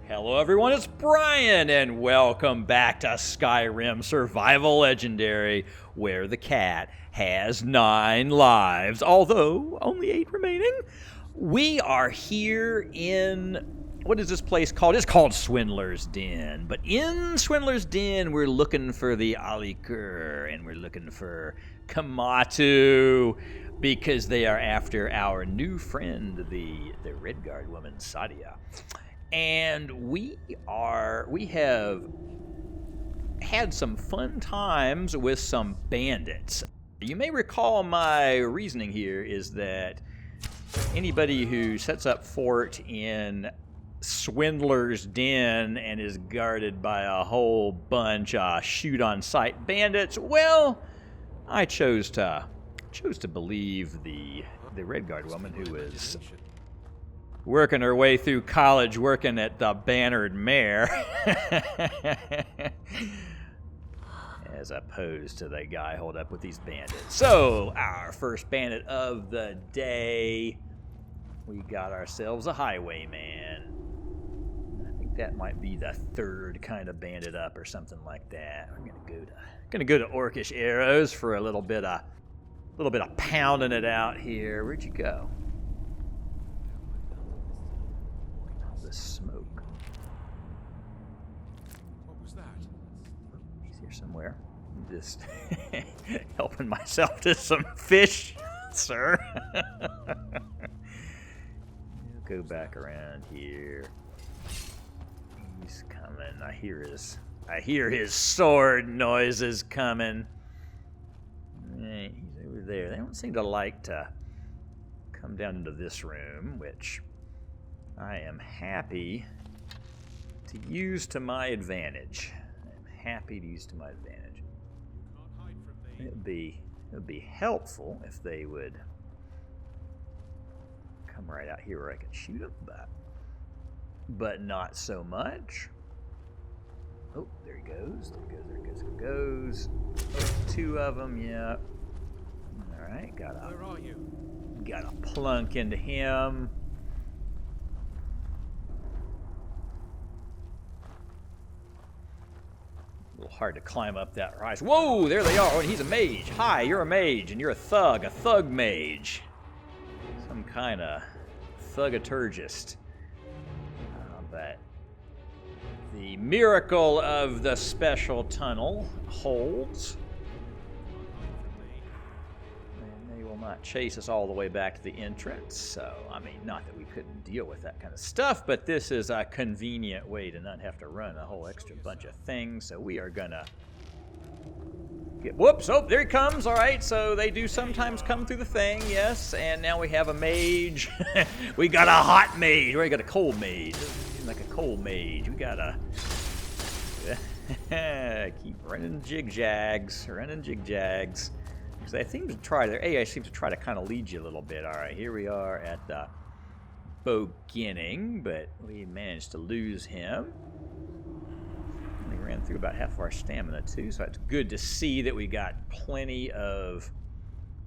Hello everyone, it's Brian, and welcome back to Skyrim Survival Legendary, where the cat has 9 lives, although only 8 remaining. We are here in, what is this place called? It's called Swindler's Den, but in Swindler's Den, we're looking for the Alikur, and we're looking for Kamatu, because they are after our new friend, the Red Guard woman, Sadia. And we have had some fun times with some bandits. You may recall my reasoning here is that anybody who sets up fort in Swindler's Den and is guarded by a whole bunch of shoot-on-sight bandits, well, I chose to believe the Red Guard woman who is working her way through college, working at the Bannered Mare, as opposed to the guy holed up with these bandits. So, our first bandit of the day, we got ourselves a highwayman. I think that might be the third kind of bandit up or something like that. I'm gonna go to Orcish Arrows for a little bit of pounding it out here. Where'd you go? The smoke. What was that? He's here somewhere. I'm just helping myself to some fish, sir. Go back around here. He's coming. I hear his sword noises coming. He's over there. They don't seem to like to come down into this room, which I am happy to use to my advantage. It would be helpful if they would come right out here where I could shoot them, but not so much. Oh, there he goes. There he goes. Oh, 2 of them, yeah. All right, Where are you? Gotta plunk into him. A little hard to climb up that rise. Whoa, there they are. Oh, and he's a mage. Hi, you're a mage, and you're a thug mage. Some kind of thugaturgist. But the miracle of the special tunnel holds. And they will not chase us all the way back to the entrance. So, I mean, not that we couldn't deal with that kind of stuff, but this is a convenient way to not have to run a whole extra bunch of things. So we are gonna whoops, oh, there he comes. All right, so they do sometimes come through the thing, yes. And now we have a mage. We got a hot mage. We got a cold mage. Like a cold mage. We gotta keep running jig-jags. Because they seem to try, their AI seems to try to kind of lead you a little bit. All right, here we are at the beginning, but we managed to lose him. We ran through about half of our stamina too, so it's good to see that we got plenty of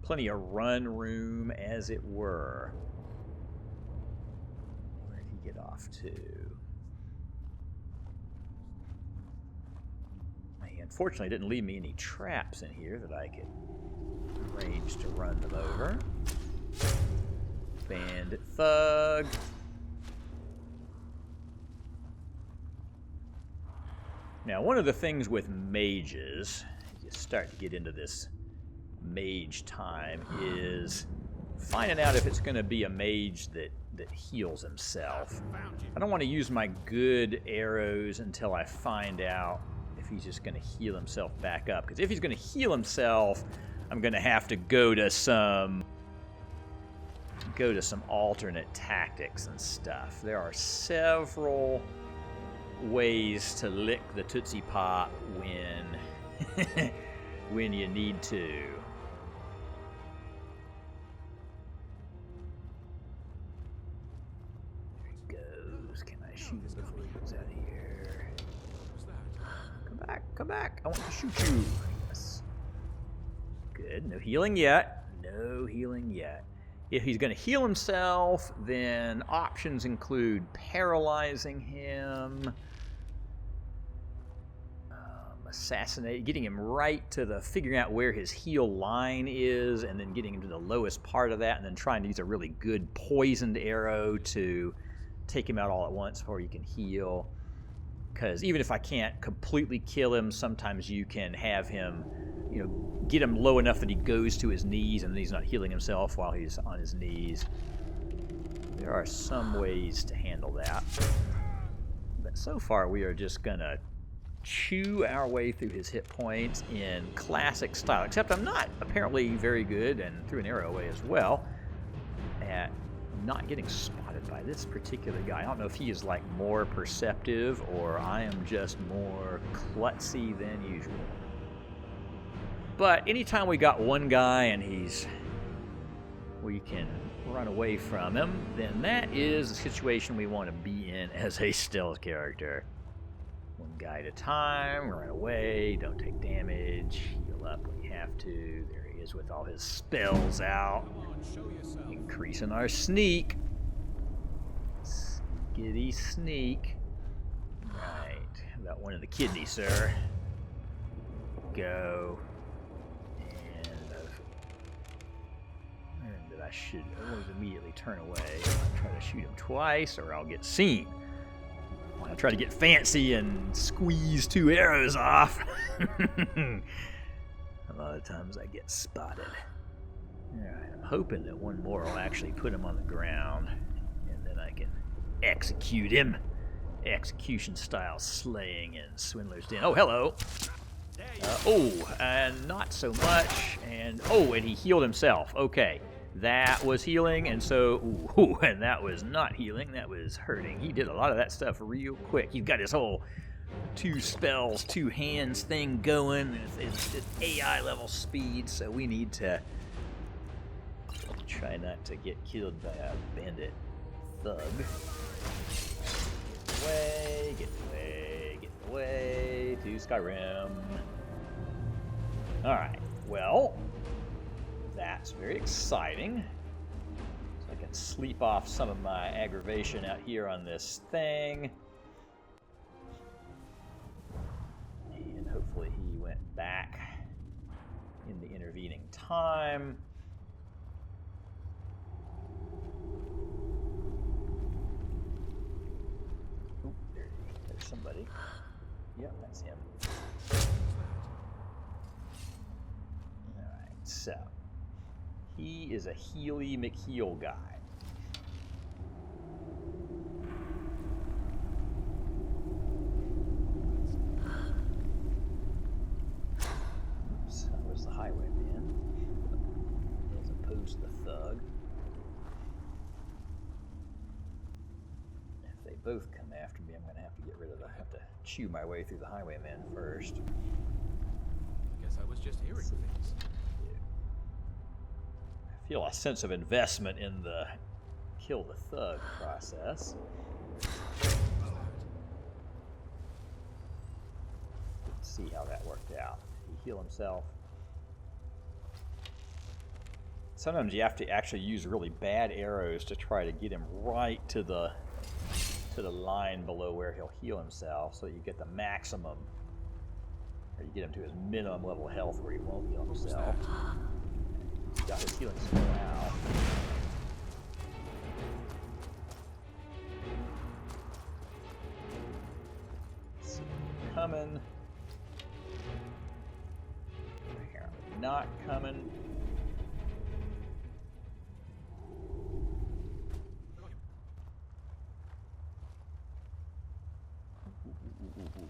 run room, as it were. Where did he get off to? He unfortunately didn't leave me any traps in here that I could arrange to run them over. Bandit thug. Now, one of the things with mages, as you start to get into this mage time, is finding out if it's going to be a mage that heals himself. I don't want to use my good arrows until I find out if he's just going to heal himself back up. Because if he's going to heal himself, I'm going to have to go to some alternate tactics and stuff. There are several ways to lick the Tootsie Pop when you need to. There he goes. Can I shoot him before he goes out of here? Come back. I want to shoot you. Yes. Good. No healing yet. If he's going to heal himself, then options include paralyzing him, assassinate, getting him right to the figuring out where his heal line is, and then getting him to the lowest part of that, and then trying to use a really good poisoned arrow to take him out all at once before he can heal. Because even if I can't completely kill him, sometimes you can have him, you know, get him low enough that he goes to his knees and then he's not healing himself while he's on his knees. There are some ways to handle that. But so far we are just gonna chew our way through his hit points in classic style, except I'm not apparently very good, and threw an arrow away as well, at not getting spotted by this particular guy. I don't know if he is like more perceptive or I am just more klutzy than usual. But anytime we got one guy and we can run away from him, then that is the situation we want to be in as a stealth character. One guy at a time, run away, don't take damage, heal up when you have to. There he is with all his spells out. Increasing our sneak. Skitty sneak. Right, about one in the kidney, sir. Go. And I've learned that I should always immediately turn away. I'll try to shoot him twice or I'll get seen. I'll try to get fancy and squeeze 2 arrows off. A lot of times I get spotted. Alright, I'm hoping that one more will actually put him on the ground, and then I can execute him. Execution style slaying in Swindler's Den. Oh, hello. And not so much. And he healed himself. Okay. That was healing, and so, and that was not healing, that was hurting. He did a lot of that stuff real quick. He's got his whole 2 spells, 2 hands thing going. It's AI level speed, so we need to try not to get killed by a bandit thug. Get away to Skyrim. Alright, well, that's very exciting. So I can sleep off some of my aggravation out here on this thing. And hopefully he went back in the intervening time. Oh, there's somebody. Yep, that's him. Alright, so he is a Healy McHeal guy. Oops, that was the highwayman, as opposed to the thug. If they both come after me, I'm going to have to get rid of them. I have to chew my way through the highwayman first. I guess I was just hearing things. Feel a sense of investment in the kill the thug process. Let's see how that worked out. Did he heal himself? Sometimes you have to actually use really bad arrows to try to get him right to the line below where he'll heal himself, so you get the maximum, or you get him to his minimum level of health where he won't heal himself. Got his healing spell out. See him coming. Apparently not coming.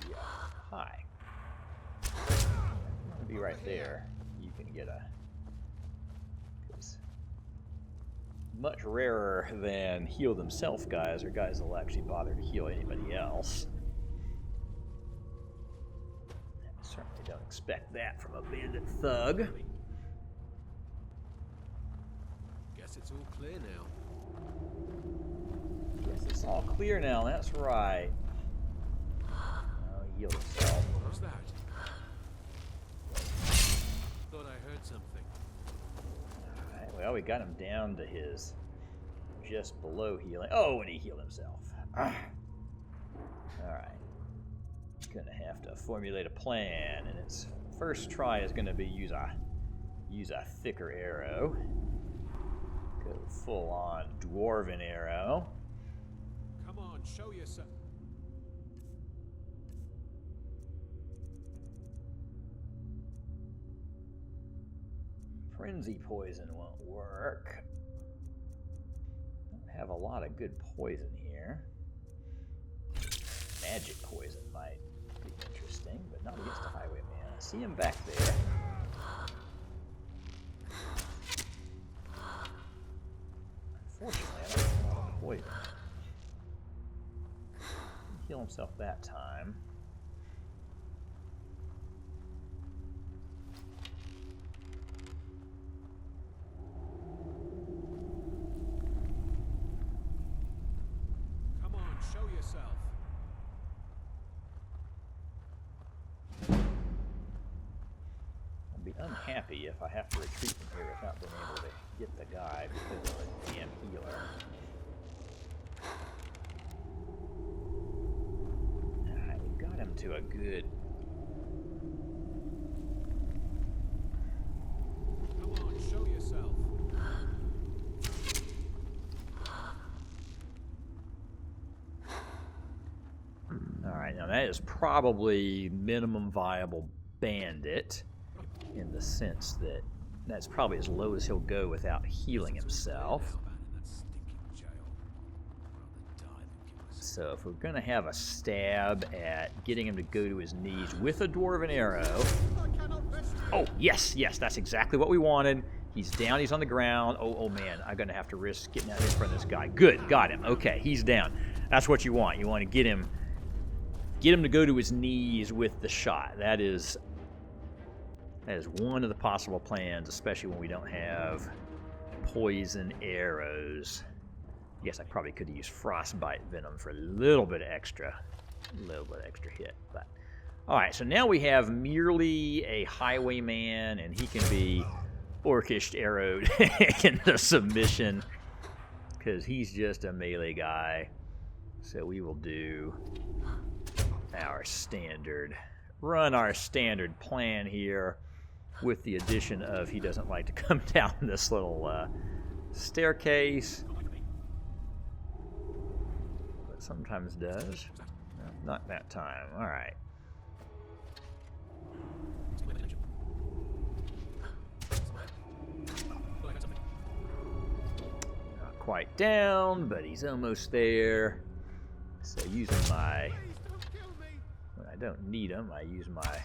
Yeah. Hi. I'm gonna be right there. You can get a. Much rarer than heal themselves guys, or guys that will actually bother to heal anybody else. I certainly don't expect that from a bandit thug. Guess it's all clear now. Guess it's all clear now, that's right. Oh, he healed himself. What was that? Thought I heard something. Alright, Well, we got him down to his just below healing. Oh, and he healed himself. All right. Gonna have to formulate a plan, and its first try is gonna be use a thicker arrow. Go full on dwarven arrow. Come on, show yourself. Frenzy poison won't work. Don't have a lot of good poison here. Magic poison might be interesting, but not against the highwayman. I see him back there. Unfortunately, I don't have a lot of poison. Didn't heal himself that time. Come on, show yourself. I'll be unhappy if I have to retreat from here without being able to get the guy because of a damn healer. Alright, we got him to a good... Come on, show yourself. Alright, now that is probably minimum viable bandit in the sense that that's probably as low as he'll go without healing himself. So if we're going to have a stab at getting him to go to his knees with a dwarven arrow... Oh, yes, that's exactly what we wanted. He's down, he's on the ground. Oh man, I'm going to have to risk getting out in front of this guy. Good, got him. Okay, he's down. That's what you want. You want to get him to go to his knees with the shot. That is one of the possible plans, especially when we don't have poison arrows. I guess I probably could have used frostbite venom for a little bit extra hit. But all right, so now we have merely a highwayman, and he can be orcish arrowed into submission because he's just a melee guy. So we will do our standard plan here, with the addition of he doesn't like to come down this little staircase, but sometimes does. No, not that time. All right. Not quite down, but he's almost there. So using my... when I don't need them, I use my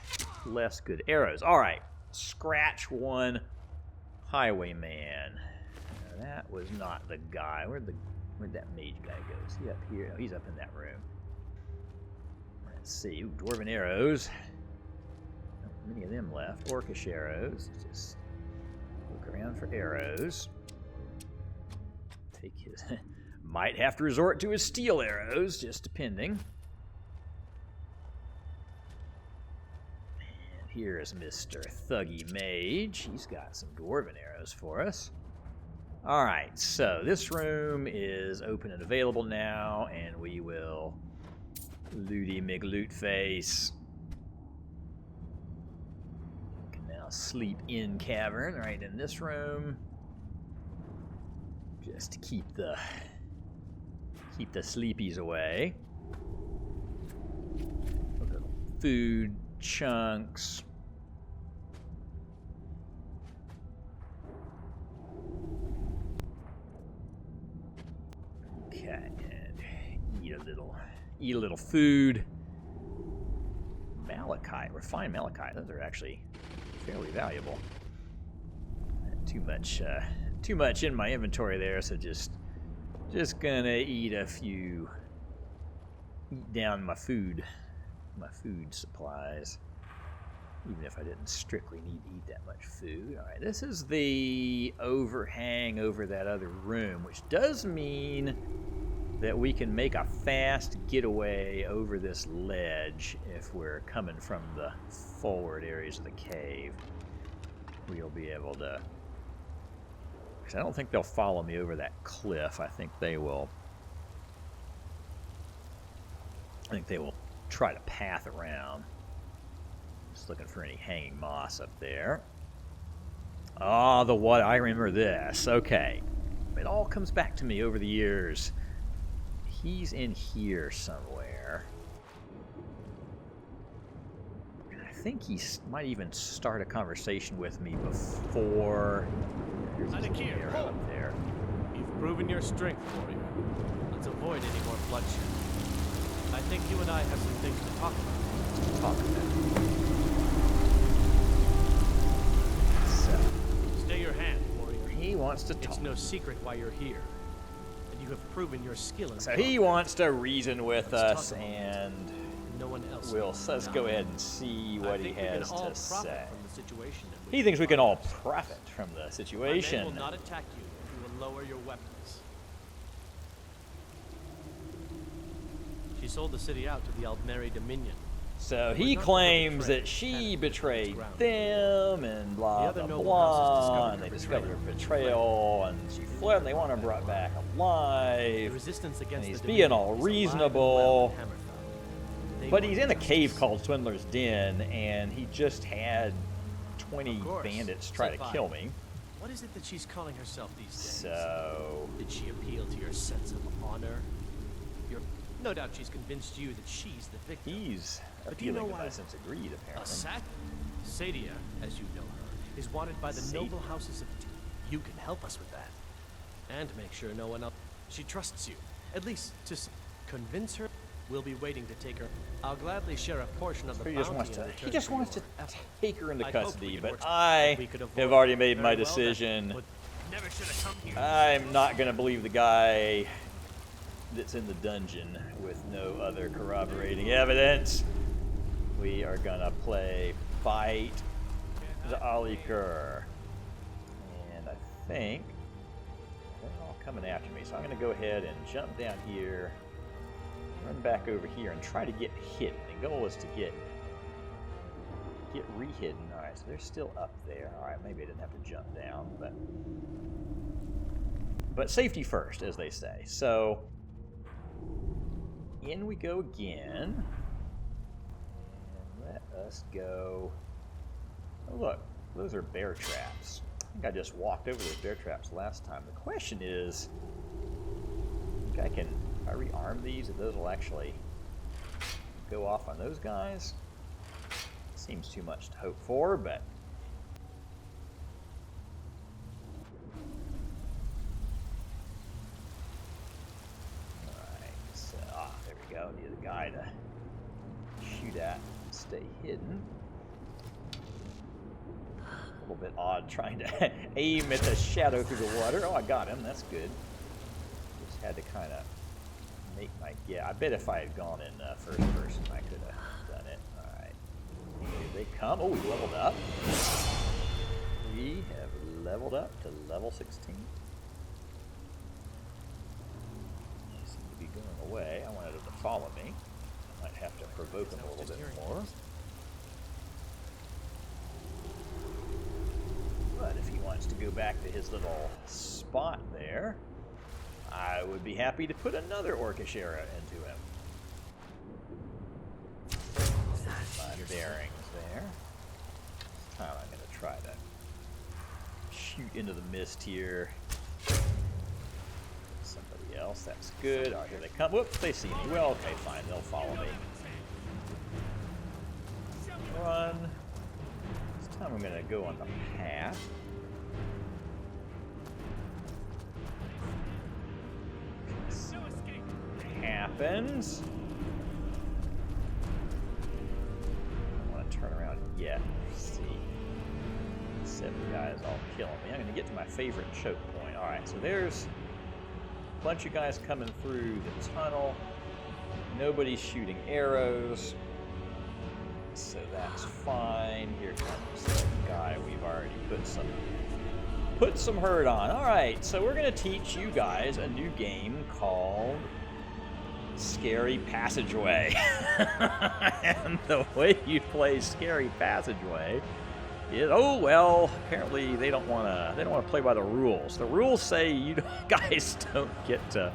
less good arrows. All right. Scratch one highwayman. Now, that was not the guy. Where'd that mage guy go? Is he up here? No, he's up in that room. Let's see. Ooh, dwarven arrows. Not many of them left. Orcish arrows. Just look around for arrows. Take his... might have to resort to his steel arrows, just depending. Here is Mr. Thuggy Mage. He's got some dwarven arrows for us. All right, so this room is open and available now, and we will looty McLoot face. We can now sleep in cavern right in this room, just to keep the sleepies away. Little food chunks. Okay, and eat a little food. Malachite, refined malachite. Those are actually fairly valuable. Not too much in my inventory there, so just gonna eat down my food supplies, even if I didn't strictly need to eat that much food. All right, this is the overhang over that other room, which does mean that we can make a fast getaway over this ledge if we're coming from the forward areas of the cave. We'll be able to 'Cause I don't think they'll follow me over that cliff. I think they will try to path around. Just looking for any hanging moss up there. Ah, the what? I remember this. Okay. It all comes back to me over the years. He's in here somewhere. And I think he might even start a conversation with me before. There's an arrow up there. You've proven your strength, warrior. Let's avoid any more bloodshed. I think you and I have some things to talk about. So, Stay your hand, warrior. he wants to talk. It's no secret why you're here. And you have proven your skill in So he wants to reason with us, and no one else. let's go ahead and see what he has to say. From the situation in which He thinks we can find all ourselves. profit from the My men situation. will not attack you if you will lower your weapons. She sold the city out to the Aldmeri Dominion. So he claims that she betrayed them and blah blah blah, and they discovered her betrayal, and she fled, and they want her brought back The alive. resistance against And he's the being Dominion all is alive and reasonable. well in Hammerfell. They But want he's in a cave justice. called Swindler's Den, and he just had 20 Of course. bandits try to Said kill fine. me. What is it that she's calling herself these days? So Did she appeal to your sense of honor? No doubt she's convinced you that she's the victim. he's But do you appealing know to my why sense of greed, A apparently. Sadia, as you know her, is wanted by the Sadia. noble houses of... You can help us with that. And make sure no one else... She trusts you. At least to convince her. We'll be waiting to take her. I'll gladly share a portion of the He bounty just wants in to. return He just for wants to your effort. take her into I'd hoped custody, we could but work- I we could avoid have already made very my well that, decision. but never should have come here. I'm not going to believe the guy that's in the dungeon with no other corroborating evidence. We are going to play Fight the Ali Kur. And I think they're all coming after me. So I'm going to go ahead and jump down here, run back over here, and try to get hidden. The goal is to get re-hidden. Alright, so they're still up there. Alright, maybe I didn't have to jump down, but safety first, as they say. So in we go again. And let us go. Oh, look, those are bear traps. I think I just walked over those bear traps last time. The question is, I think if I rearm these, if those will actually go off on those guys. Seems too much to hope for, but alright, so there we go. Need a guy to shoot at and stay hidden. A little bit odd trying to aim at the shadow through the water. Oh, I got him. That's good. Just had to kind of make my I bet if I had gone in first person, I could have done it. Alright. Here they come. Oh, we leveled up. We have leveled up to level 16. They seem to be going away. I wanted them to follow me. I might have to provoke them a little bit more. But if he wants to go back to his little spot there, I would be happy to put another orcish arrow into him. My bearings there. This time I'm going to try to shoot into the mist here. Somebody else, that's good. Alright, here they come. Whoops, they see me. Well, okay, fine, they'll follow me. Run. This time I'm going to go on the path. Happens. I don't want to turn around yet. Let's see. 7 guys all killing me. I'm going to get to my favorite choke point. Alright, so there's a bunch of guys coming through the tunnel. Nobody's shooting arrows. So that's fine. Here comes the guy we've already put some hurt on. Alright, so we're going to teach you guys a new game called Scary Passageway. And the way you play Scary Passageway is. Oh well, apparently they don't want to play by the rules. The rules say you guys don't get to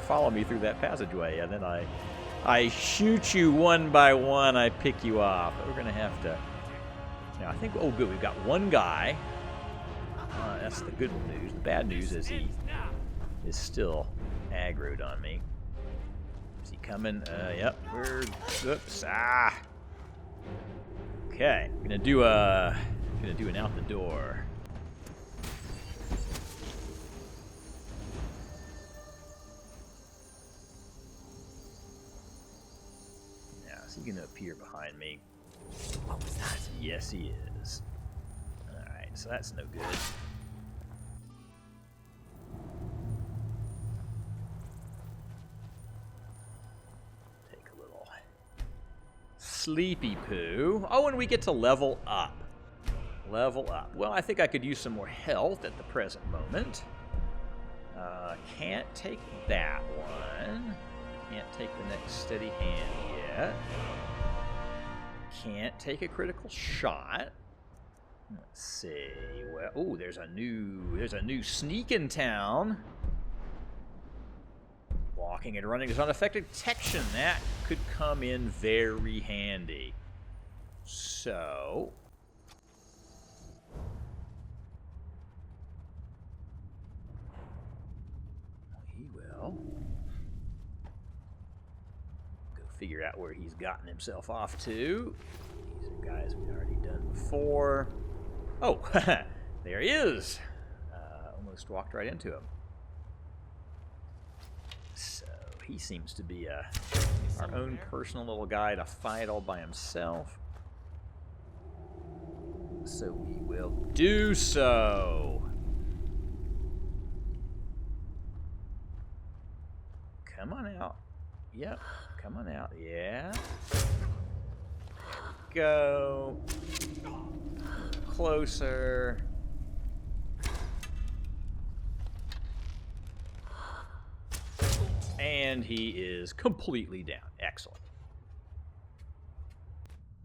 follow me through that passageway, and then I shoot you one by one. I pick you off. But we're gonna have to. Now I think. Oh, good. We've got one guy. That's the good news. The bad news is he is still aggroed on me. Is he coming? Yep. Oops. Okay. Gonna do an out the door. Now, is he gonna appear behind me? What was that? Yes, he is. All right. So that's no good. Sleepy poo. Oh, and we get to level up. Level up. Well, I think I could use some more health at the present moment. Can't take that one. Can't take the next steady hand yet. Can't take a critical shot. Let's see. Well, oh, there's a new sneak in town. Walking and running is unaffected detection. That could come in very handy. So, he will go figure out where he's gotten himself off to. These are guys we've already done before. Oh, there he is. Almost walked right into him. So he seems to be our own personal little guy to fight all by himself. So we will do so. Come on out. Yep, come on out. Yeah. There we go. Closer. And he is completely down. Excellent.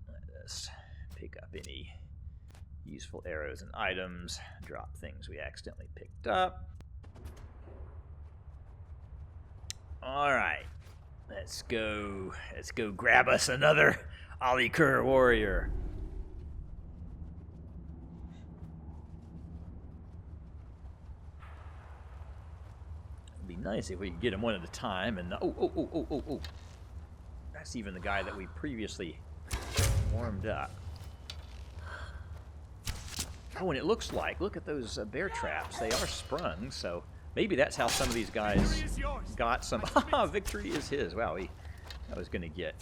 Let us pick up any useful arrows and items. Drop things we accidentally picked up. Alright. Let's go grab us another Alikur warrior. Be nice if we could get them one at a time. And oh! That's even the guy that we previously warmed up. Oh, and it looks like, look at those bear traps. They are sprung, so maybe that's how some of these guys got some. Victory is his. Wow, that was going to get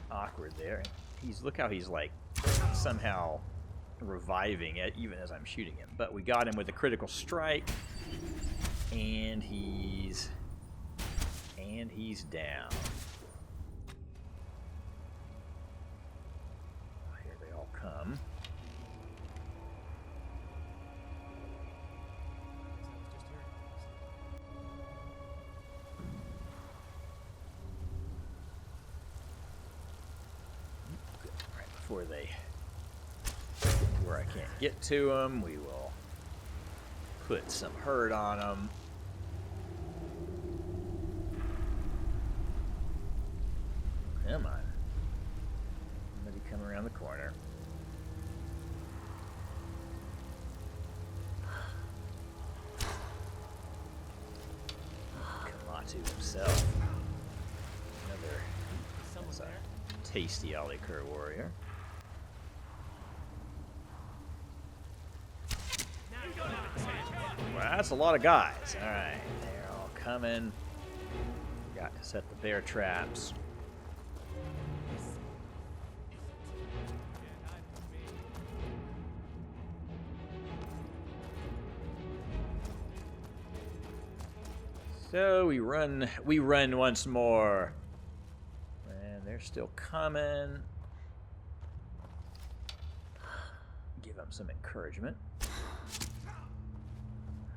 awkward there. Look how he's like somehow reviving it even as I'm shooting him. But we got him with a critical strike. And he's down. Here they all come. Right before they get to where I can't get to them, we will put some hurt on them. Come on. Somebody come around the corner. Kamatu himself. That's a tasty Alikur warrior. Well, that's a lot of guys. Alright, they're all coming. Got to set the bear traps. So we run once more. And they're still coming. Give them some encouragement.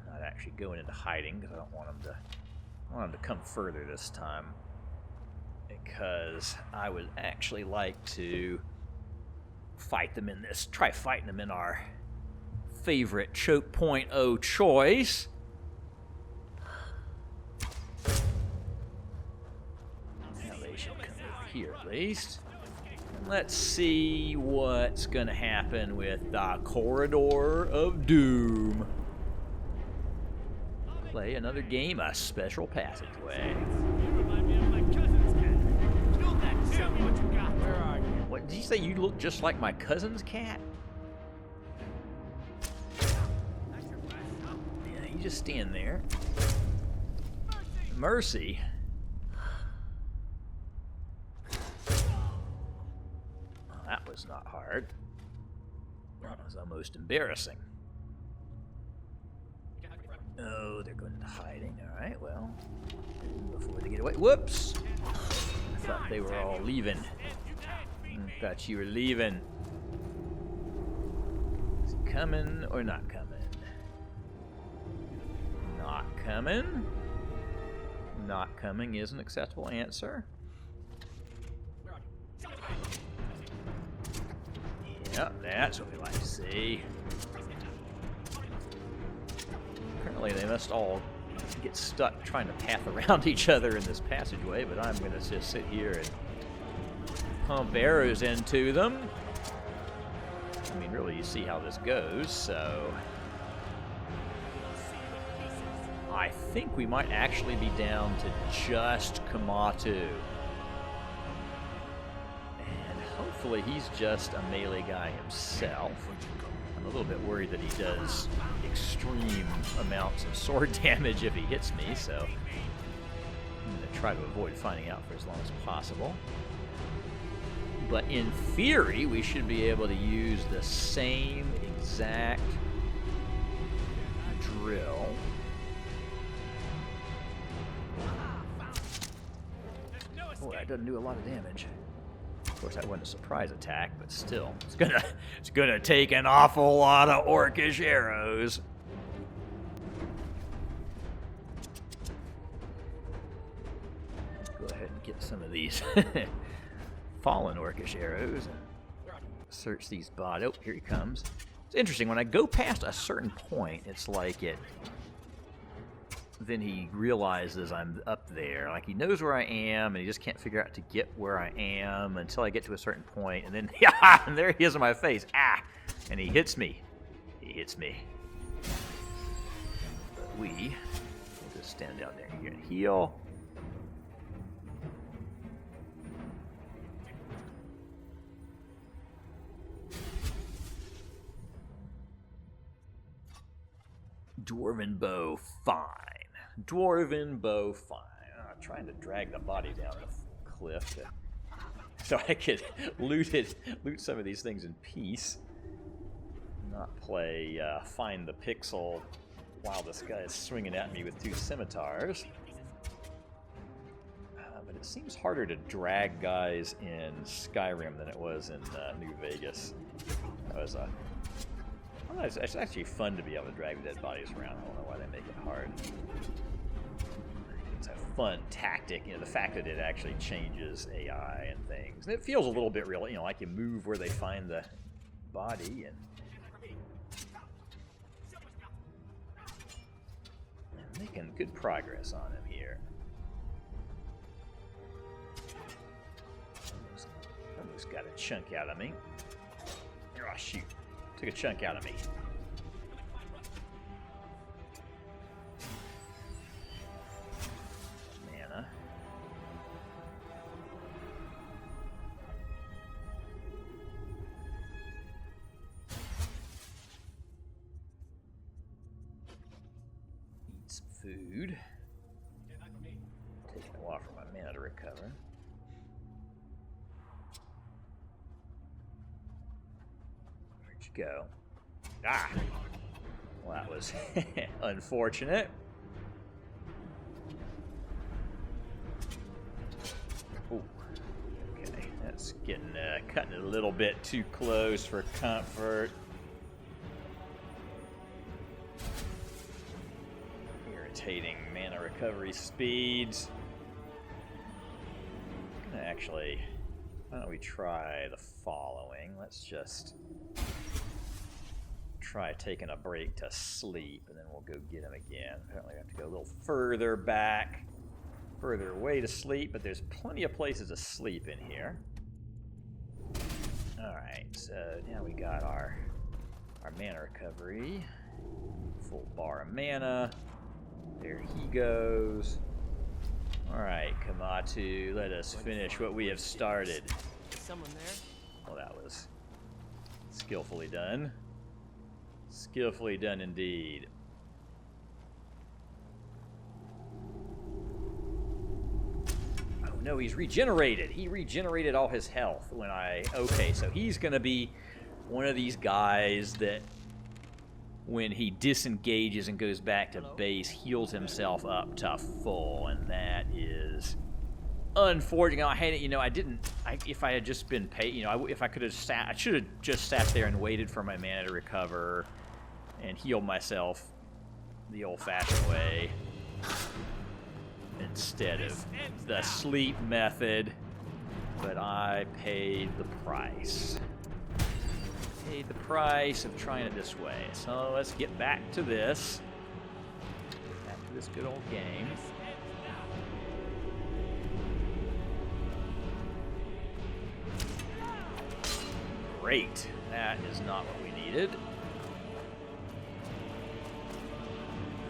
Not actually going into hiding because I don't want them to come further this time. Because I would actually like to fight them in this. Try fighting them in our favorite choke point choice. Now they should come over here at least. And let's see what's gonna happen with the Corridor of Doom. Play another game, a special passageway. What did you say? You look just like my cousin's cat? Yeah, you just stand there. Mercy. Well, that was not hard. That was almost embarrassing. Oh, they're going into hiding. All right, well, before they get away. Whoops! I thought they were all leaving. I thought you were leaving. Is it coming or not coming? Not coming. Not coming is an acceptable answer. Yep, that's what we like to see. Apparently they must all get stuck trying to path around each other in this passageway, but I'm going to just sit here and pump arrows into them. I mean, really, you see how this goes, so I think we might actually be down to just Kamatu. And hopefully he's just a melee guy himself. I'm a little bit worried that he does extreme amounts of sword damage if he hits me, so I'm going to try to avoid finding out for as long as possible. But in theory, we should be able to use the same exact drill. Boy, that doesn't do a lot of damage. Of course, that wasn't a surprise attack, but still, it's gonna take an awful lot of orcish arrows. Go ahead and get some of these fallen orcish arrows and search these bodies. Oh, here he comes. It's interesting, when I go past a certain point, it's like then he realizes I'm up there. Like, he knows where I am, and he just can't figure out to get where I am until I get to a certain point, and then, yeah, and there he is in my face. Ah! And he hits me. He hits me. But we'll just stand down there here and heal. Dwarven bow, fine. Dwarven bow, fine. Trying to drag the body down the cliff so I could loot some of these things in peace. Not play find the pixel while this guy is swinging at me with two scimitars. But it seems harder to drag guys in Skyrim than it was in New Vegas. That was it's actually fun to be able to drag dead bodies around. I don't know why they make it hard. It's a fun tactic, the fact that it actually changes AI and things. And it feels a little bit real, like you move where they find the body and making good progress on him here. Almost got a chunk out of me. Oh, shoot. Took a chunk out of me. Mana. Eat some food. Taking a while for my mana to recover. Go. Ah! Well, that was unfortunate. Ooh. Okay, that's getting cutting it a little bit too close for comfort. Irritating mana recovery speeds. I'm gonna actually Why don't we try the following? Let's just try taking a break to sleep, and then we'll go get him again. Apparently we have to go a little further back, further away to sleep, but there's plenty of places to sleep in here. Alright, so now we got our mana recovery. Full bar of mana. There he goes. Alright, Kamatu, let us finish what we have started. Is someone there? Well, that was skillfully done. Skillfully done indeed. Oh no, he's regenerated. He regenerated all his health when I... Okay, so he's going to be one of these guys that when he disengages and goes back to base, heals himself up to full, and that is unfortunate. I hate it. You know, if I had just been paid, if I could have sat, I should have just sat there and waited for my mana to recover and healed myself the old-fashioned way instead of the sleep method. But I paid the price. Paid the price of trying it this way. So let's get back to this. Back to this good old game. Great. That is not what we needed.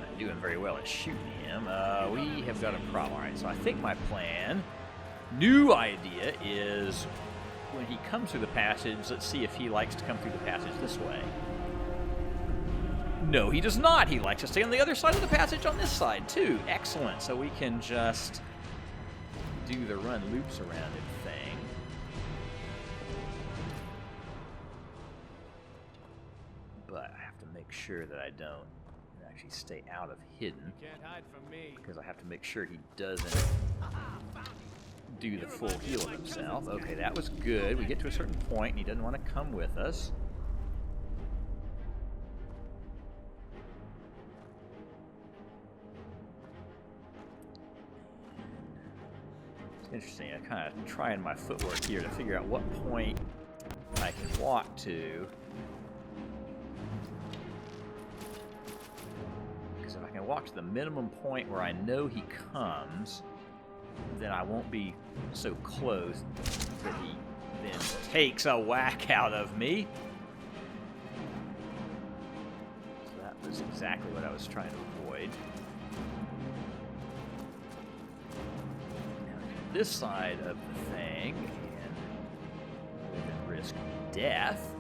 Not doing very well at shooting him. We have got a problem. Alright, so I think my plan, new idea, is when he comes through the passage, let's see if he likes to come through the passage this way. No, he does not. He likes to stay on the other side of the passage on this side, too. Excellent. So we can just do the run loops around it thing. But I have to make sure that I don't actually stay out of hidden. You can't hide from me. Because I have to make sure he doesn't do the full heal of himself. Okay, that was good. We get to a certain point and he doesn't want to come with us. It's interesting. I'm kind of trying my footwork here to figure out what point I can walk to. Because if I can walk to the minimum point where I know he comes, then I won't be so close that he then takes a whack out of me. So that was exactly what I was trying to avoid. Now this side of the thing, and we can risk death.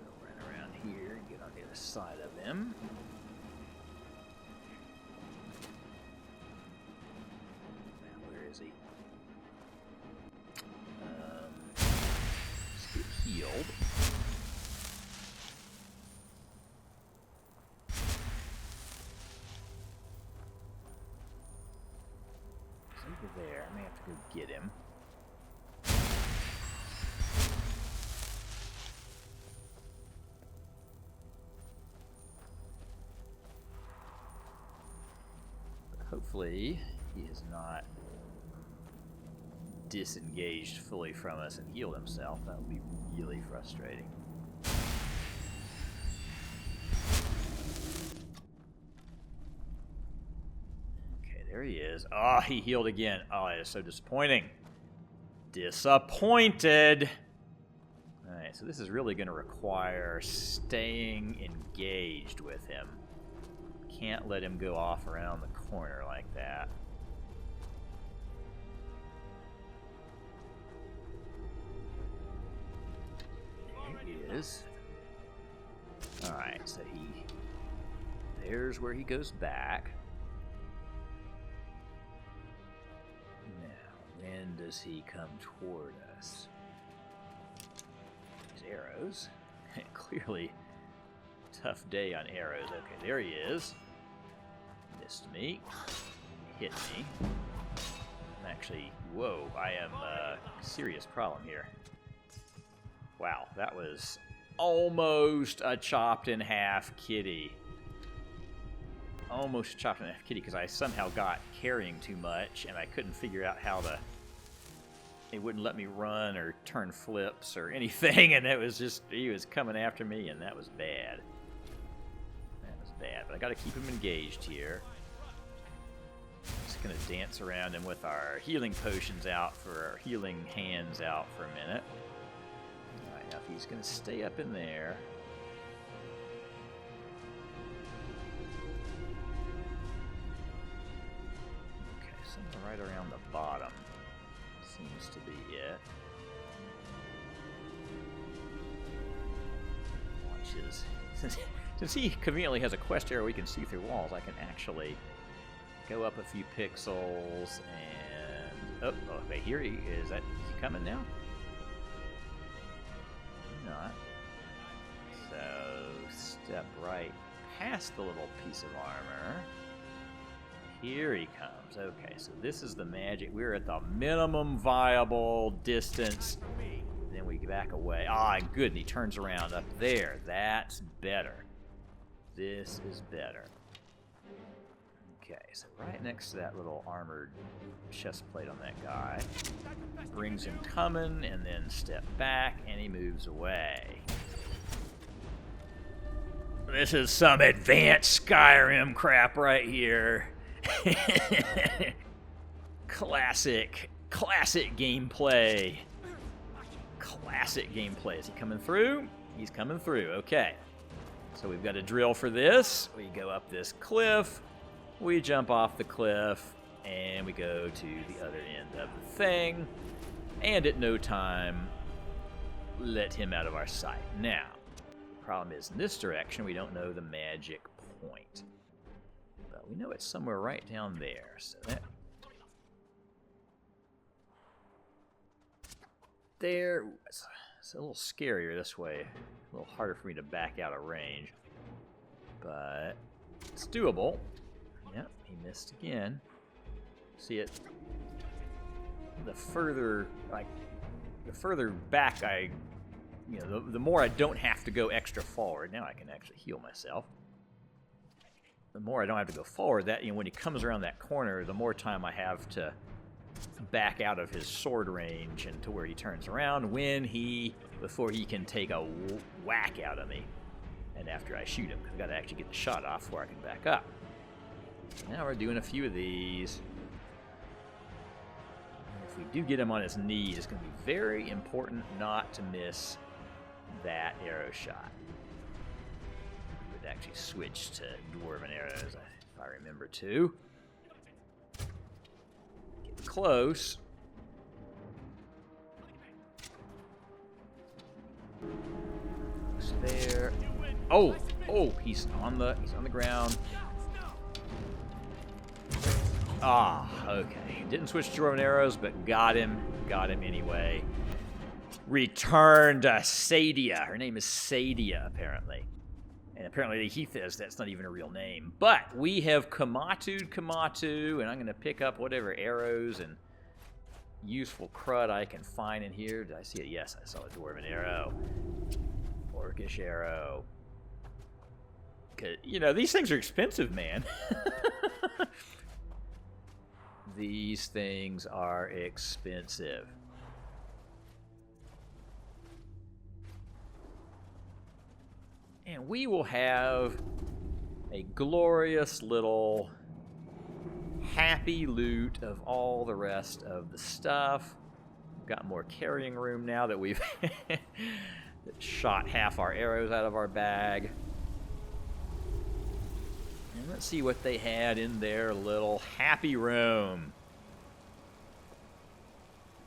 Go run around here and get on the other side of him. Let's get healed. He's over there. I may have to go get him. But hopefully, he is not disengaged fully from us and healed himself. That would be really frustrating. Okay, there he is. Oh, he healed again. Oh, that is so disappointing. Disappointed! Alright, so this is really going to require staying engaged with him. Can't let him go off around the corner like that. Is. Alright, so there's where he goes back. Now, when does he come toward us? These arrows. Clearly, tough day on arrows. Okay, there he is. Missed me. Hit me. Actually, whoa, I am a serious problem here. Wow, that was almost a chopped in half kitty. Almost chopped in half kitty because I somehow got carrying too much and I couldn't figure out how to He wouldn't let me run or turn flips or anything, and it was just, he was coming after me, and that was bad. That was bad, but I gotta keep him engaged here. Just gonna dance around him with our healing potions out, for our healing hands out for a minute. Alright, now if he's gonna stay up in there. Okay, something right around the bottom seems to be it. Watch his. Since he conveniently has a quest area we can see through walls, I can actually go up a few pixels and... Oh, okay, here he is. Is he coming now? Not. So, step right past the little piece of armor. Here he comes. Okay, so this is the magic. We're at the minimum viable distance. Then we back away. Ah, good. And he turns around up there. That's better. This is better. Okay, so right next to that little armored chest plate on that guy. Brings him coming, and then step back, and he moves away. This is some advanced Skyrim crap right here. Classic gameplay. Classic gameplay. Is he coming through? He's coming through. Okay. So we've got a drill for this. We go up this cliff. We jump off the cliff. And we go to the other end of the thing. And at no time, let him out of our sight. Now, the problem is in this direction, we don't know the magic point. We know it's somewhere right down there, so that... There... It's a little scarier this way. A little harder for me to back out of range. But... it's doable. Yep, he missed again. See it... The further... the further back I... You know, the more I don't have to go extra forward. Now I can actually heal myself. The more I don't have to go forward, that, you know, when he comes around that corner, the more time I have to back out of his sword range and to where he turns around before he can take a whack out of me. And after I shoot him, because I've got to actually get the shot off before I can back up. Now we're doing a few of these. And if we do get him on his knees, it's going to be very important not to miss that arrow shot. Actually switch to dwarven arrows, if I remember to. Get close. There. Oh, he's on the ground. Ah, okay. Didn't switch to dwarven arrows, but got him anyway. Return to Sadia. Her name is Sadia, apparently. And apparently he says that's not even a real name. But we have Kamatu'd Kamatu, and I'm going to pick up whatever arrows and useful crud I can find in here. Did I see it? Yes, I saw a dwarven arrow. Orcish arrow. You know, these things are expensive, man. These things are expensive. And we will have a glorious little happy loot of all the rest of the stuff. We've got more carrying room now that we've shot half our arrows out of our bag. And let's see what they had in their little happy room.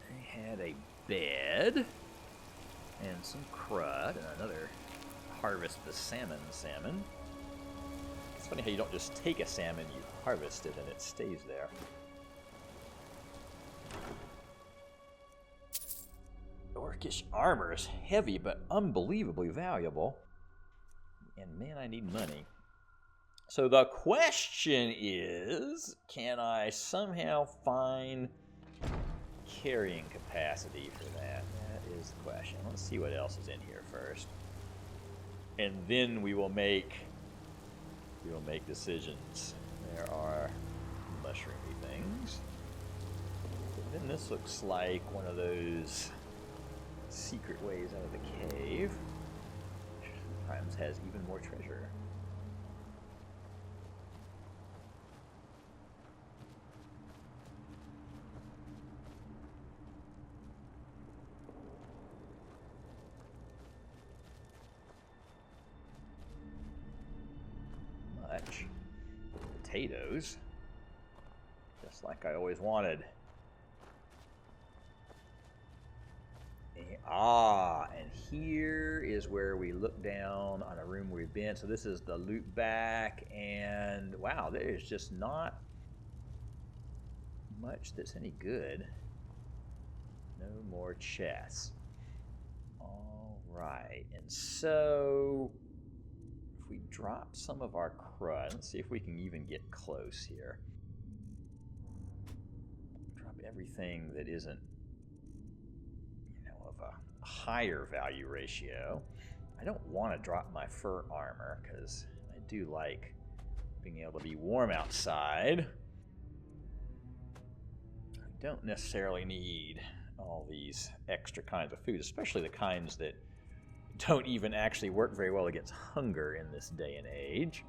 They had a bed and some crud and another harvest the salmon. It's funny how you don't just take a salmon, you harvest it and it stays there. Orcish armor is heavy but unbelievably valuable. And man, I need money. So the question is, can I somehow find carrying capacity for that? That is the question. Let's see what else is in here first. And then we will make decisions. There are mushroomy things. Then this looks like one of those secret ways out of the cave. Which sometimes has even more treasure. Much. Potatoes. Just like I always wanted. And here is where we look down on a room we've been. So this is the loop back, and wow, there's just not much that's any good. No more chests. All right, and so if we drop some of our crud, let's see if we can even get close here. Drop everything that isn't of a higher value ratio. I don't want to drop my fur armor because I do like being able to be warm outside. I don't necessarily need all these extra kinds of food, especially the kinds that don't even actually work very well against hunger in this day and age.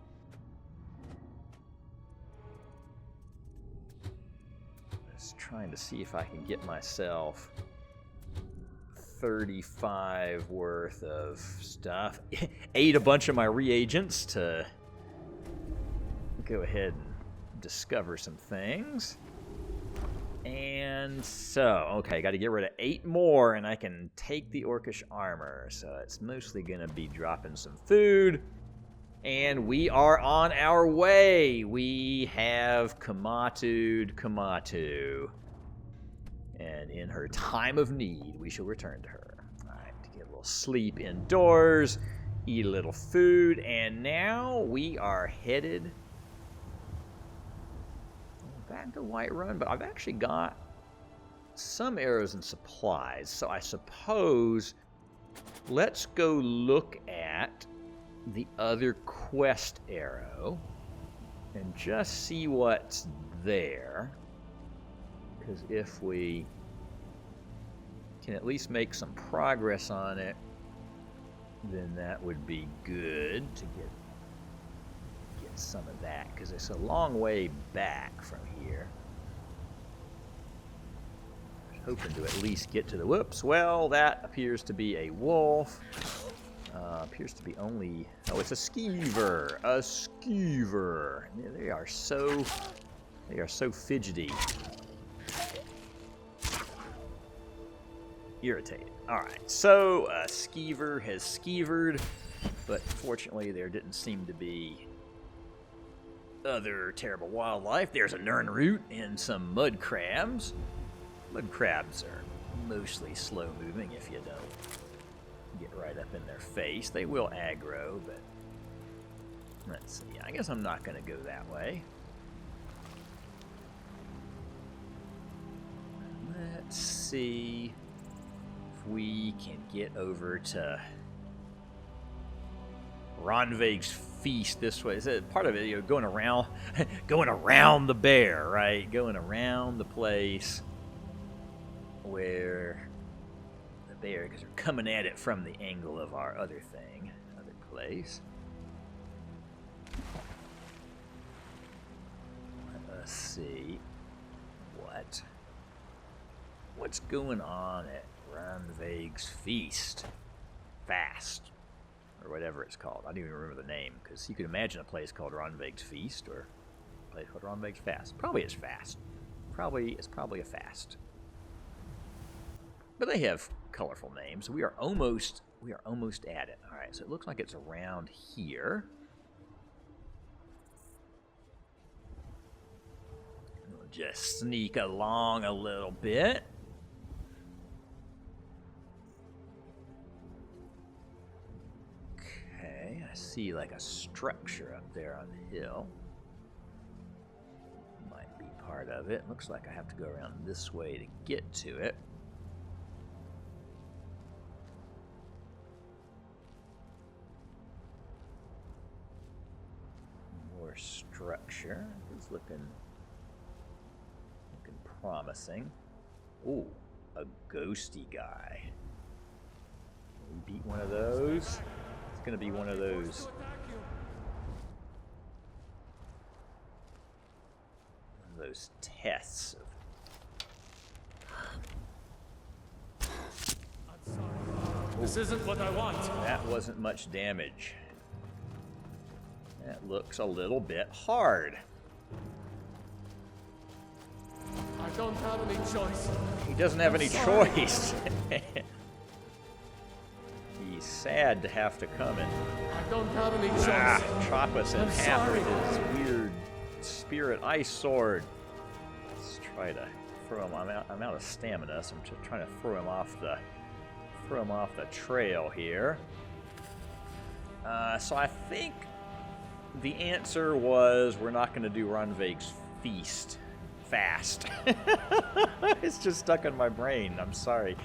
Just trying to see if I can get myself 35 worth of stuff. Ate a bunch of my reagents to go ahead and discover some things. And so, okay, got to get rid of 8 more and I can take the orcish armor. So it's mostly going to be dropping some food. And we are on our way. We have Kamatu'd Kamatu. And in her time of need, we shall return to her. All right, to get a little sleep indoors, eat a little food, and now we are headed back to Whiterun. But I've actually got some arrows and supplies, so I suppose let's go look at the other quest arrow and just see what's there. Because if we can at least make some progress on it, then that would be good to get some of that. Because it's a long way back from here. I was hoping to at least get to the... Whoops, well, that appears to be a wolf. Appears to be only... Oh, it's a skeever. A skeever. They are so fidgety. Irritated. Alright, so Skeever has skeevered, but fortunately there didn't seem to be other terrible wildlife. There's a nernroot and some mud crabs. Mud crabs are mostly slow moving if you don't get right up in their face. They will aggro, but let's see. I guess I'm not going to go that way. Let's see if we can get over to Ronveig's feast this way. Is it part of it, you know, going around the bear, right? Going around the place where the bear, because they're coming at it from the angle of our other place. Let's see what's going on at Ronveig's feast, fast, or whatever it's called. I don't even remember the name, because you could imagine a place called Ronveig's feast or a place called Ronveig's fast. Probably it's fast. It's probably a fast. But they have colorful names. We are almost at it. All right, so it looks like it's around here. We'll just sneak along a little bit. Okay, I see like a structure up there on the hill. Might be part of it. Looks like I have to go around this way to get to it. More structure. It's looking promising. Ooh, a ghosty guy. We beat one of those. It's gonna be one of those. One of those tests. This isn't what I want. That wasn't much damage. That looks a little bit hard. I don't have any choice. He doesn't have any choice. He's sad to have to come and I don't have any choice. chop us in half with his weird spirit ice sword. Let's try to throw him. I'm out of stamina, so I'm just trying to throw him off the trail here. So I think the answer was we're not going to do Ronveig's feast fast. It's just stuck in my brain. I'm sorry.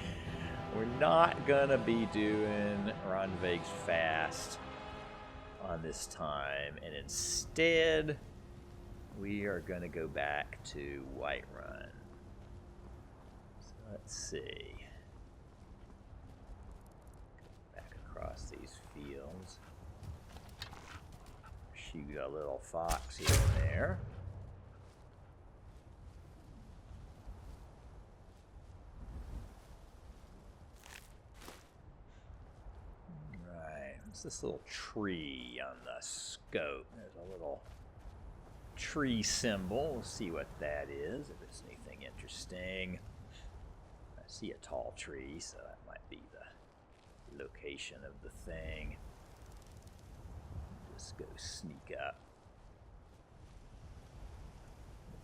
We're not going to be doing Ronveig's fast on this time. And instead, we are going to go back to Whiterun. So let's see. Back across these fields. Shoot a little fox here and there. Right, what's this little tree on the scope? There's a little tree symbol. We'll see what that is, if it's anything interesting. I see a tall tree, so that might be the location of the thing. Just go sneak up.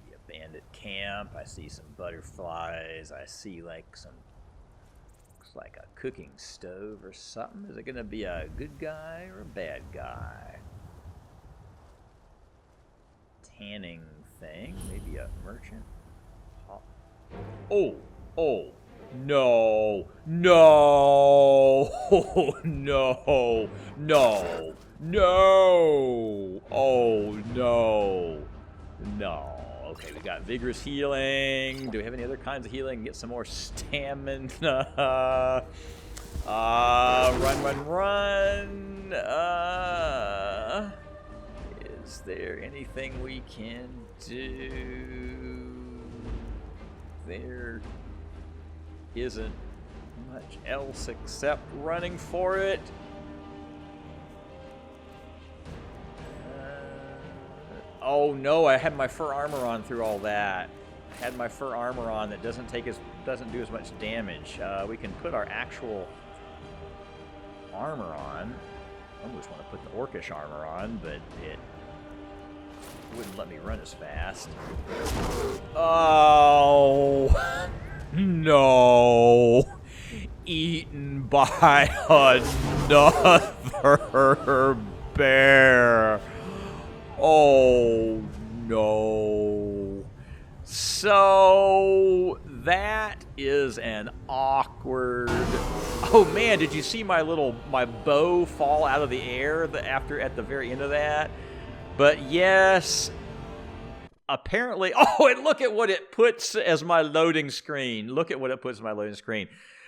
Maybe a bandit camp. I see some butterflies. I see like some, looks like a cooking stove or something. Is it going to be a good guy or a bad guy? Tanning thing. Maybe a merchant. Oh, oh. No, no, no, no, no, oh no, no. Okay, we got vigorous healing. Do we have any other kinds of healing? Get some more stamina. Run, run, run. Is there anything we can do? There isn't much else except running for it. Oh no, I had my fur armor on through all that. I had my fur armor on that doesn't do as much damage. We can put our actual armor on. I almost want to put the orcish armor on, but it wouldn't let me run as fast. Oh no! Eaten by another bear. Oh no. So that is an awkward. Oh man, did you see my bow fall out of the air at the very end of that? But yes, apparently. Oh, and look at what it puts as my loading screen. Look at what it puts as my loading screen.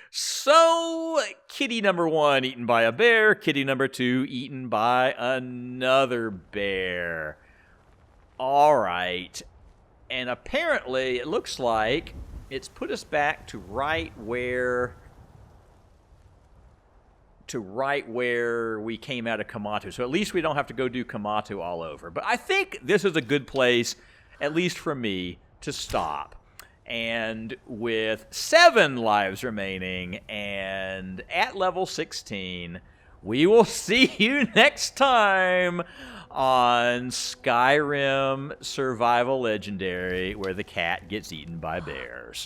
So, kitty number 1 eaten by a bear. Kitty number 2 eaten by another bear. All right. And apparently, it looks like it's put us back to right where we came out of Kamatu. So at least we don't have to go do Kamatu all over. But I think this is a good place, at least for me, to stop. And with 7 lives remaining and at level 16, we will see you next time on Skyrim Survival Legendary, where the cat gets eaten by bears.